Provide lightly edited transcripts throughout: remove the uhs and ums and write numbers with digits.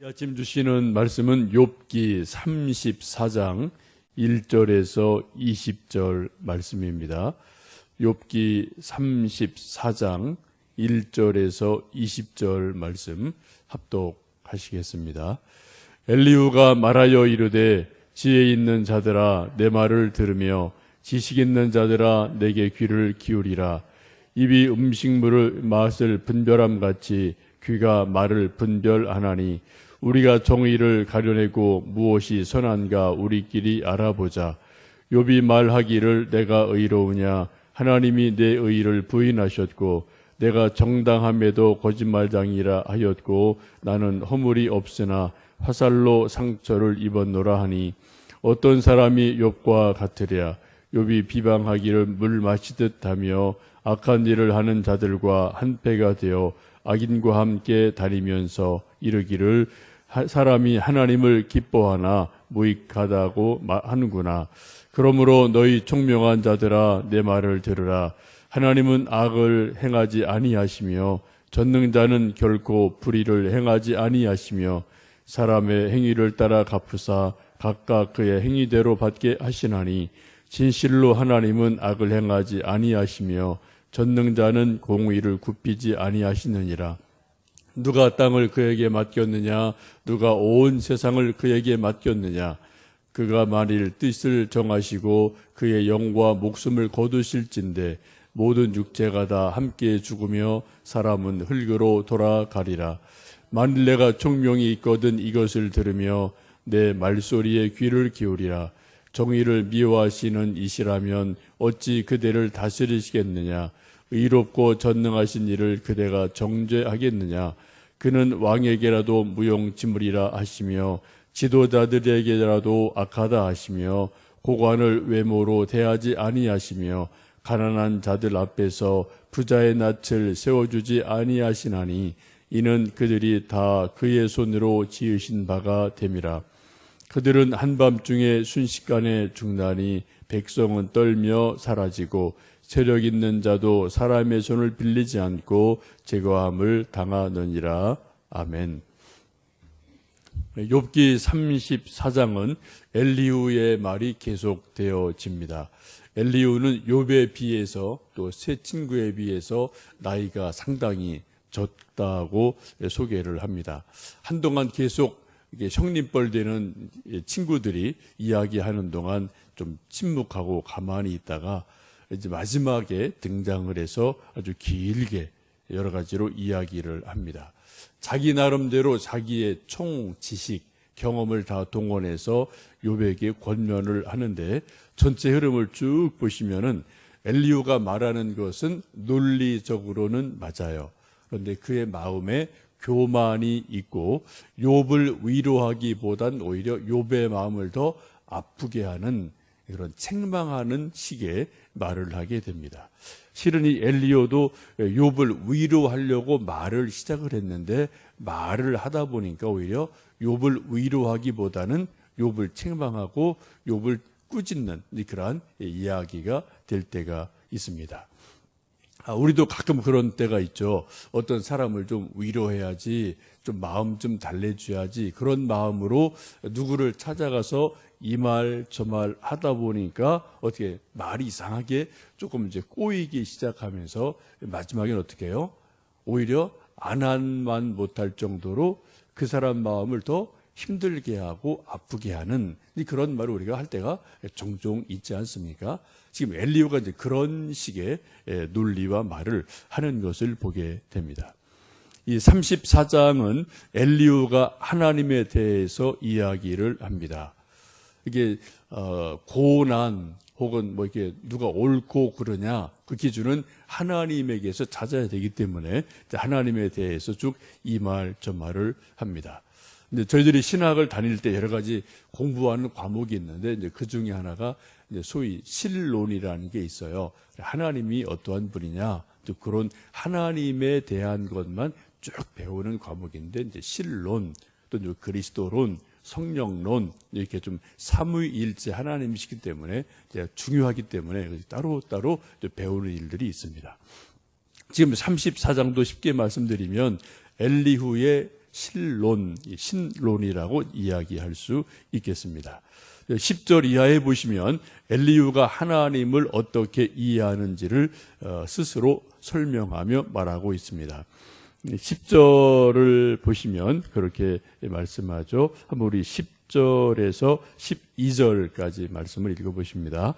이 아침 주시는 말씀은 욥기 34장 1절에서 20절 말씀입니다. 욥기 34장 1절에서 20절 말씀 합독하시겠습니다. 엘리후가 말하여 이르되 지혜 있는 자들아 내 말을 들으며 지식 있는 자들아 내게 귀를 기울이라. 입이 음식물을 맛을 분별함같이 귀가 말을 분별하나니 우리가 정의를 가려내고 무엇이 선한가 우리끼리 알아보자. 욥이 말하기를 내가 의로우냐 하나님이 내 의를 부인하셨고 내가 정당함에도 거짓말장이라 하였고 나는 허물이 없으나 화살로 상처를 입었노라 하니 어떤 사람이 욥과 같으랴. 욥이 비방하기를 물 마시듯 하며 악한 일을 하는 자들과 한패가 되어 악인과 함께 다니면서 이르기를 사람이 하나님을 기뻐하나 무익하다고 하는구나. 그러므로 너희 총명한 자들아 내 말을 들으라. 하나님은 악을 행하지 아니하시며 전능자는 결코 불의를 행하지 아니하시며 사람의 행위를 따라 갚으사 각각 그의 행위대로 받게 하시나니 진실로 하나님은 악을 행하지 아니하시며 전능자는 공의를 굽히지 아니하시느니라. 누가 땅을 그에게 맡겼느냐 누가 온 세상을 그에게 맡겼느냐. 그가 만일 뜻을 정하시고 그의 영과 목숨을 거두실진데 모든 육체가 다 함께 죽으며 사람은 흙으로 돌아가리라. 만일 내가 총명이 있거든 이것을 들으며 내 말소리에 귀를 기울이라. 정의를 미워하시는 이시라면 어찌 그대를 다스리시겠느냐. 의롭고 전능하신 이를 그대가 정죄하겠느냐. 그는 왕에게라도 무용지물이라 하시며 지도자들에게라도 악하다 하시며 고관을 외모로 대하지 아니하시며 가난한 자들 앞에서 부자의 낯을 세워주지 아니하시나니 이는 그들이 다 그의 손으로 지으신 바가 됨이라. 그들은 한밤중에 순식간에 죽나니 백성은 떨며 사라지고 세력 있는 자도 사람의 손을 빌리지 않고 제거함을 당하느니라. 아멘. 욥기 34장은 엘리후의 말이 계속되어집니다. 엘리후는 욥에 비해서 또 세 친구에 비해서 나이가 상당히 적다고 소개를 합니다. 한동안 계속 형님뻘 되는 친구들이 이야기하는 동안 좀 침묵하고 가만히 있다가 이제 마지막에 등장을 해서 아주 길게 여러 가지로 이야기를 합니다. 자기 나름대로 자기의 총 지식, 경험을 다 동원해서 욥에게 권면을 하는데 전체 흐름을 쭉 보시면은 엘리후가 말하는 것은 논리적으로는 맞아요. 그런데 그의 마음에 교만이 있고 욥을 위로하기보단 오히려 욥의 마음을 더 아프게 하는 그런 책망하는 식의 말을 하게 됩니다. 실은 이 엘리후도 욥을 위로하려고 말을 시작을 했는데 말을 하다 보니까 오히려 욥을 위로하기보다는 욥을 책망하고 욥을 꾸짖는 그러한 이야기가 될 때가 있습니다. 우리도 가끔 그런 때가 있죠. 어떤 사람을 좀 위로해야지, 좀 마음 좀 달래줘야지, 그런 마음으로 누구를 찾아가서 이 말 저 말 하다 보니까 어떻게 말이 이상하게 조금 이제 꼬이기 시작하면서 마지막엔 어떻게 해요? 오히려 안한만 못할 정도로 그 사람 마음을 더 힘들게 하고 아프게 하는 그런 말을 우리가 할 때가 종종 있지 않습니까? 지금 엘리후가 이제 그런 식의 논리와 말을 하는 것을 보게 됩니다. 이 34장은 엘리후가 하나님에 대해서 이야기를 합니다. 이게 고난 혹은 뭐 이렇게 누가 옳고 그러냐 그 기준은 하나님에게서 찾아야 되기 때문에 하나님에 대해서 쭉 이 말 저 말을 합니다. 근데 저희들이 신학을 다닐 때 여러 가지 공부하는 과목이 있는데 이제 그 중에 하나가 이제 소위 신론이라는 게 있어요. 하나님이 어떠한 분이냐 또 그런 하나님에 대한 것만 쭉 배우는 과목인데 이제 신론 또 이제 그리스도론 성령론 이렇게 좀 삼위일체 하나님이시기 때문에 중요하기 때문에 따로따로 배우는 일들이 있습니다. 지금 34장도 쉽게 말씀드리면 엘리후의 신론이라고 이야기할 수 있겠습니다. 10절 이하에 보시면 엘리후가 하나님을 어떻게 이해하는지를 스스로 설명하며 말하고 있습니다. 10절을 보시면 그렇게 말씀하죠. 한번 우리 10절에서 12절까지 말씀을 읽어보십니다.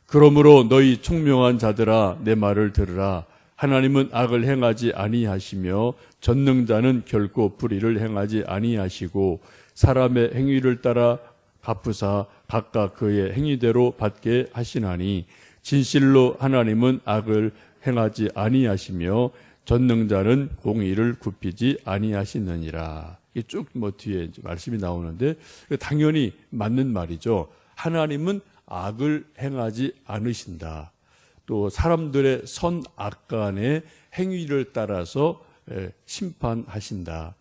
그러므로 너희 총명한 자들아 내 말을 들으라. 하나님은 악을 행하지 아니하시며 전능자는 결코 불의를 행하지 아니하시고 사람의 행위를 따라 갚으사 각각 그의 행위대로 받게 하시나니 진실로 하나님은 악을 행하지 아니하시며 전능자는 공의를 굽히지 아니하시느니라. 이게 쭉 뒤에 말씀이 나오는데 당연히 맞는 말이죠. 하나님은 악을 행하지 않으신다. 또 사람들의 선악 간의 행위를 따라서 심판하신다.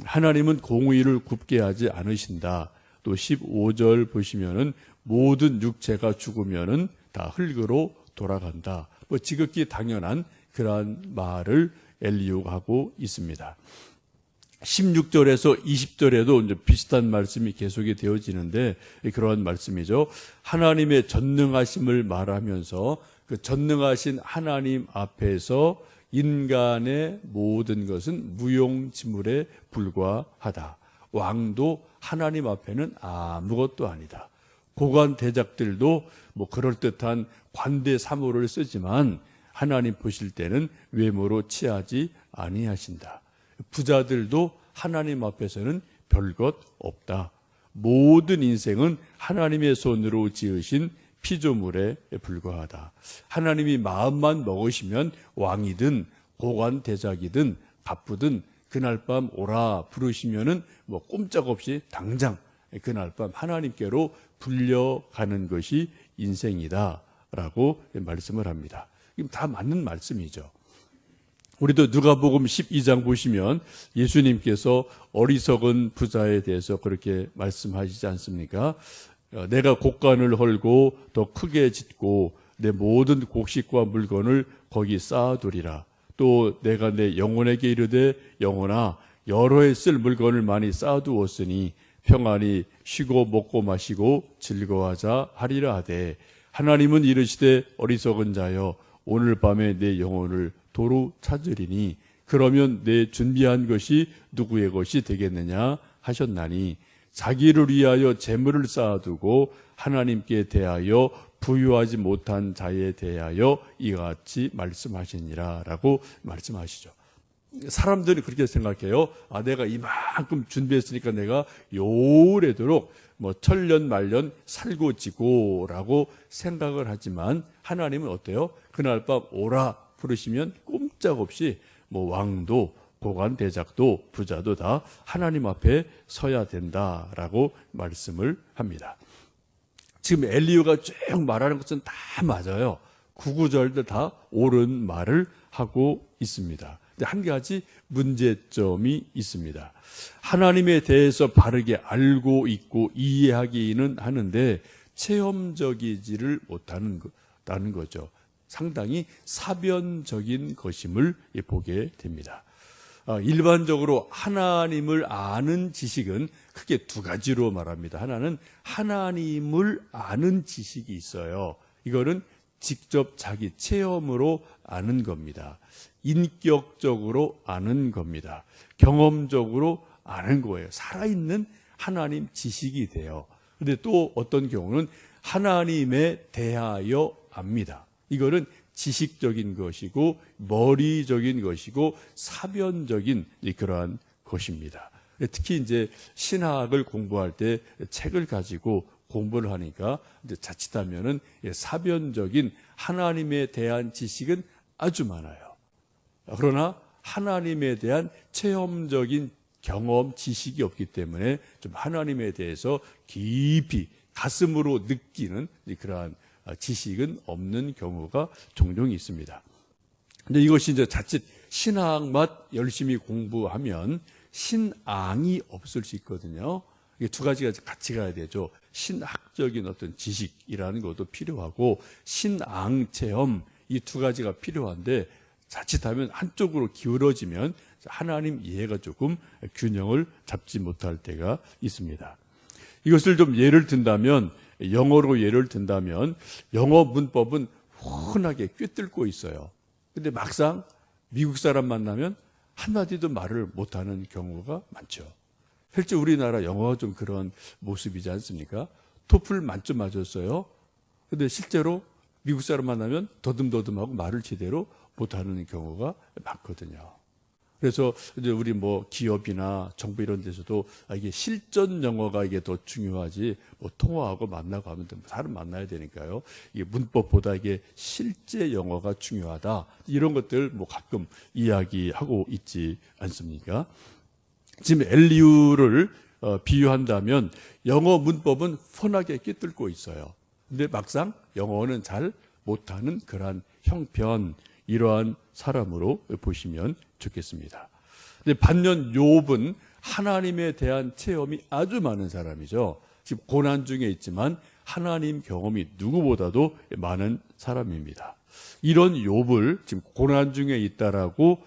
하나님은 공의를 굽게 하지 않으신다. 또 15절 보시면은 모든 육체가 죽으면은 다 흙으로 돌아간다. 지극히 당연한 그러한 말을 엘리후가 하고 있습니다. 16절에서 20절에도 이제 비슷한 말씀이 계속이 되어지는데 그러한 말씀이죠. 하나님의 전능하심을 말하면서 그 전능하신 하나님 앞에서 인간의 모든 것은 무용지물에 불과하다. 왕도 하나님 앞에는 아무것도 아니다. 고관 대작들도 그럴듯한 관대 사모를 쓰지만 하나님 보실 때는 외모로 취하지 아니하신다. 부자들도 하나님 앞에서는 별것 없다. 모든 인생은 하나님의 손으로 지으신 피조물에 불과하다. 하나님이 마음만 먹으시면 왕이든 고관 대작이든 바쁘든 그날 밤 오라 부르시면은 꼼짝없이 당장 그날 밤 하나님께로 불려가는 것이 인생이다라고 말씀을 합니다. 다 맞는 말씀이죠. 우리도 누가복음 12장 보시면 예수님께서 어리석은 부자에 대해서 그렇게 말씀하시지 않습니까? 내가 곡간을 헐고 더 크게 짓고 내 모든 곡식과 물건을 거기 쌓아두리라. 또 내가 내 영혼에게 이르되 영혼아 여러 해 쓸 물건을 많이 쌓아두었으니 평안히 쉬고 먹고 마시고 즐거워하자 하리라 하되 하나님은 이르시되 어리석은 자여 오늘 밤에 내 영혼을 도로 찾으리니 그러면 내 준비한 것이 누구의 것이 되겠느냐 하셨나니 자기를 위하여 재물을 쌓아두고 하나님께 대하여 부유하지 못한 자에 대하여 이같이 말씀하시니라 라고 말씀하시죠. 사람들이 그렇게 생각해요. 내가 이만큼 준비했으니까 내가 오래도록 천년 말년 살고 지고 라고 생각을 하지만 하나님은 어때요? 그날 밤 오라 부르시면 꼼짝없이 왕도 고관 대작도 부자도 다 하나님 앞에 서야 된다라고 말씀을 합니다. 지금 엘리후가 쭉 말하는 것은 다 맞아요. 구구절들 다 옳은 말을 하고 있습니다. 근데 한 가지 문제점이 있습니다. 하나님에 대해서 바르게 알고 있고 이해하기는 하는데 체험적이지를 못하는 거죠. 상당히 사변적인 것임을 보게 됩니다. 일반적으로 하나님을 아는 지식은 크게 두 가지로 말합니다. 하나는 하나님을 아는 지식이 있어요. 이거는 직접 자기 체험으로 아는 겁니다. 인격적으로 아는 겁니다. 경험적으로 아는 거예요. 살아있는 하나님 지식이 돼요. 그런데 또 어떤 경우는 하나님에 대하여 압니다. 이거는 지식적인 것이고 머리적인 것이고 사변적인 그러한 것입니다. 특히 이제 신학을 공부할 때 책을 가지고 공부를 하니까 이제 자칫하면은 사변적인 하나님에 대한 지식은 아주 많아요. 그러나 하나님에 대한 체험적인 경험, 지식이 없기 때문에 좀 하나님에 대해서 깊이 가슴으로 느끼는 그러한 지식은 없는 경우가 종종 있습니다. 근데 이것이 이제 자칫 신학만 열심히 공부하면 신앙이 없을 수 있거든요. 이게 두 가지가 같이 가야 되죠. 신학적인 어떤 지식이라는 것도 필요하고 신앙 체험 이 두 가지가 필요한데 자칫하면 한쪽으로 기울어지면 하나님 이해가 조금 균형을 잡지 못할 때가 있습니다. 이것을 좀 예를 든다면, 영어로 예를 든다면 영어 문법은 훤하게 꿰뚫고 있어요. 근데 막상 미국 사람 만나면 한마디도 말을 못하는 경우가 많죠. 실제 우리나라 영어가 좀 그런 모습이지 않습니까? 토플 만점 맞았어요. 근데 실제로 미국 사람 만나면 더듬더듬하고 말을 제대로 못하는 경우가 많거든요. 그래서 이제 우리 뭐 기업이나 정부 이런 데서도 이게 실전 영어가 이게 더 중요하지, 뭐 통화하고 만나고 하면 사람 만나야 되니까요. 이게 문법보다 이게 실제 영어가 중요하다. 이런 것들 뭐 가끔 이야기하고 있지 않습니까? 지금 엘리우를 비유한다면 영어 문법은 훤하게 꿰뚫고 있어요. 근데 막상 영어는 잘 못하는 그러한 형편, 이러한 사람으로 보시면 좋겠습니다. 근데 반면 욥은 하나님에 대한 체험이 아주 많은 사람이죠. 지금 고난 중에 있지만 하나님 경험이 누구보다도 많은 사람입니다. 이런 욥을 지금 고난 중에 있다라고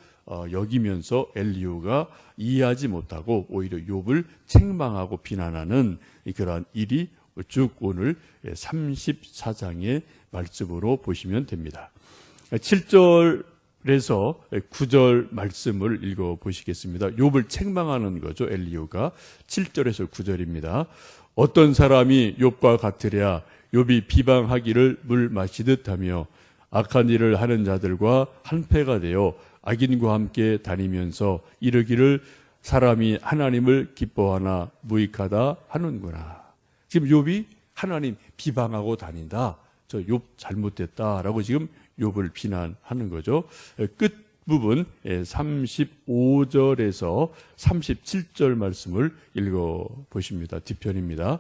여기면서 엘리후가 이해하지 못하고 오히려 욥을 책망하고 비난하는 그러한 일이 쭉 오늘 34장의 말씀으로 보시면 됩니다. 7절에서 9절 말씀을 읽어보시겠습니다. 욥을 책망하는 거죠. 엘리후가 7절에서 9절입니다. 어떤 사람이 욥과 같으랴. 욥이 비방하기를 물 마시듯 하며 악한 일을 하는 자들과 한패가 되어 악인과 함께 다니면서 이르기를 사람이 하나님을 기뻐하나 무익하다 하는구나. 지금 욥이 하나님 비방하고 다닌다. 저 욥 잘못됐다라고 지금 욥을 비난하는 거죠. 끝부분 35절에서 37절 말씀을 읽어보십니다. 뒤편입니다.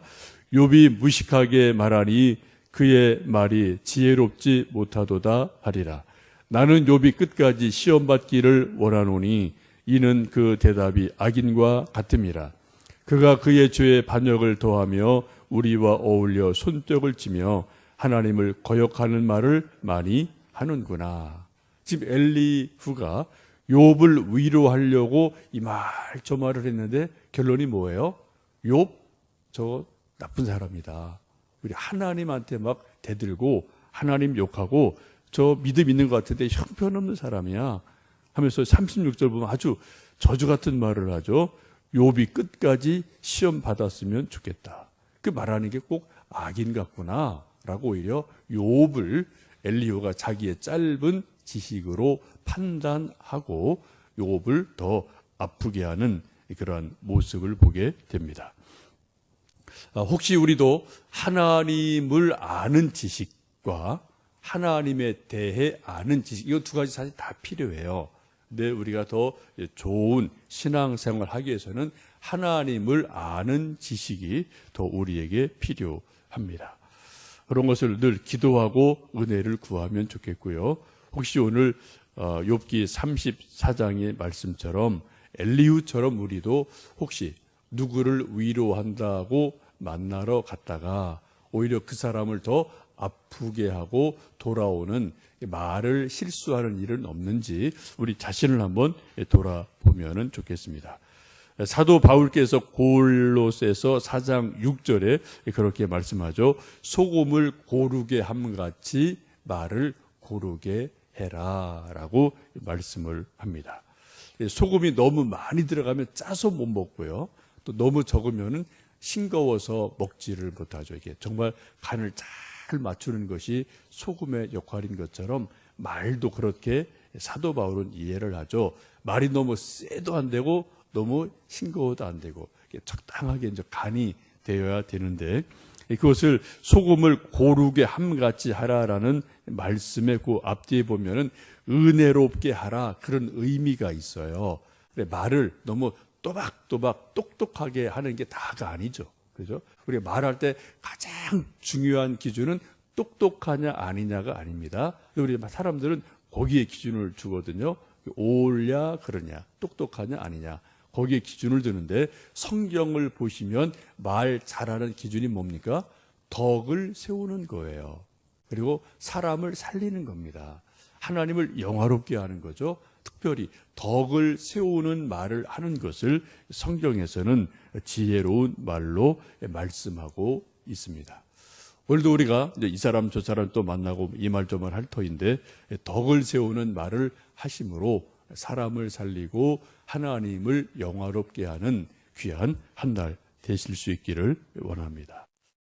욥이 무식하게 말하니 그의 말이 지혜롭지 못하도다 하리라. 나는 욥이 끝까지 시험받기를 원하노니 이는 그 대답이 악인과 같음이라. 그가 그의 죄에 반역을 더하며 우리와 어울려 손뼉을 치며 하나님을 거역하는 말을 많이 하는구나. 지금 엘리후가 욥을 위로하려고 이 말 저 말을 했는데 결론이 뭐예요? 욥 저 나쁜 사람이다. 우리 하나님한테 막 대들고 하나님 욕하고 저 믿음 있는 것 같은데 형편없는 사람이야 하면서 36절 보면 아주 저주 같은 말을 하죠. 욥이 끝까지 시험 받았으면 좋겠다. 그 말하는 게 꼭 악인 같구나 라고 오히려 욥을 엘리후가 자기의 짧은 지식으로 판단하고 욥을 더 아프게 하는 그러한 모습을 보게 됩니다. 혹시 우리도 하나님을 아는 지식과 하나님에 대해 아는 지식, 이 두 가지 사실 다 필요해요. 근데 우리가 더 좋은 신앙생활을 하기 위해서는 하나님을 아는 지식이 더 우리에게 필요합니다. 그런 것을 늘 기도하고 은혜를 구하면 좋겠고요. 혹시 오늘 욥기 34장의 말씀처럼 엘리후처럼 우리도 혹시 누구를 위로한다고 만나러 갔다가 오히려 그 사람을 더 아프게 하고 돌아오는 말을 실수하는 일은 없는지 우리 자신을 한번 돌아보면 좋겠습니다. 사도 바울께서 골로새서 4장 6절에 그렇게 말씀하죠. 소금을 고르게 함같이 말을 고르게 해라 라고 말씀을 합니다. 소금이 너무 많이 들어가면 짜서 못 먹고요. 또 너무 적으면 싱거워서 먹지를 못하죠. 이게 정말 간을 잘 맞추는 것이 소금의 역할인 것처럼 말도 그렇게 사도 바울은 이해를 하죠. 말이 너무 세도 안 되고 너무 싱거워도 안 되고 적당하게 이제 간이 되어야 되는데 그것을 소금을 고르게 함같이 하라라는 말씀의 그 앞뒤에 보면은 은혜롭게 하라 그런 의미가 있어요. 말을 너무 또박또박 똑똑하게 하는 게 다가 아니죠. 그죠? 우리가 말할 때 가장 중요한 기준은 똑똑하냐 아니냐가 아닙니다. 우리 사람들은 거기에 기준을 주거든요. 옳냐 그러냐, 똑똑하냐 아니냐. 거기에 기준을 두는데 성경을 보시면 말 잘하는 기준이 뭡니까? 덕을 세우는 거예요. 그리고 사람을 살리는 겁니다. 하나님을 영화롭게 하는 거죠. 특별히 덕을 세우는 말을 하는 것을 성경에서는 지혜로운 말로 말씀하고 있습니다. 오늘도 우리가 이제 이 사람 저 사람 또 만나고 이 말 저 말 할 터인데 덕을 세우는 말을 하심으로 사람을 살리고 하나님을 영화롭게 하는 귀한 한 날 되실 수 있기를 원합니다.